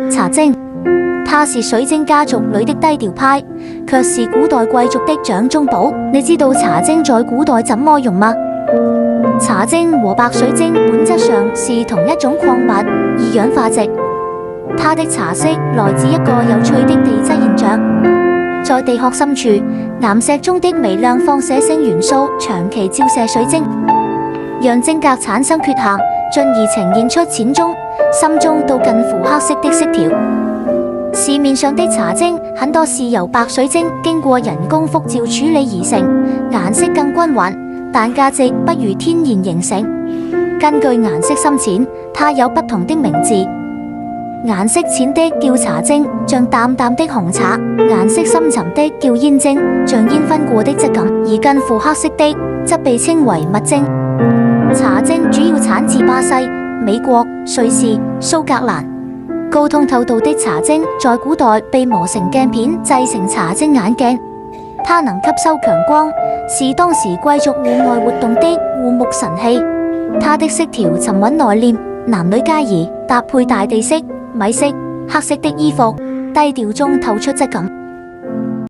茶晶，它是水晶家族裏的低調派，卻是古代貴族的掌中寶。你知道茶晶在古代怎麼用嗎？茶晶和白水晶本質上是同一種礦物二氧化矽，它的茶色來自一個有趣的地質現象。在地殼深處，岩石中的微量放射性元素長期照射水晶，讓晶格產生缺陷，進而呈現出淺棕、深棕到近乎黑色的色條。市面上的茶晶很多是由白水晶經過人工複照處理而成，顏色更均勻，但價值不如天然形成。根據顏色深淺，它有不同的名字。顏色淺的叫茶晶，像淡淡的紅茶；顏色深沉的叫煙晶，像煙燻過的質感；而近乎黑色的則被稱為蜜晶。茶晶主要產自巴西、美國、瑞士、蘇格蘭。高通透度的茶晶在古代被磨成鏡片製成茶晶眼鏡，它能吸收強光，是當時貴族戶外活動的護目神器。它的色調沉穩內斂，男女皆宜，搭配大地色、米色、黑色的衣服，低調中透出質感。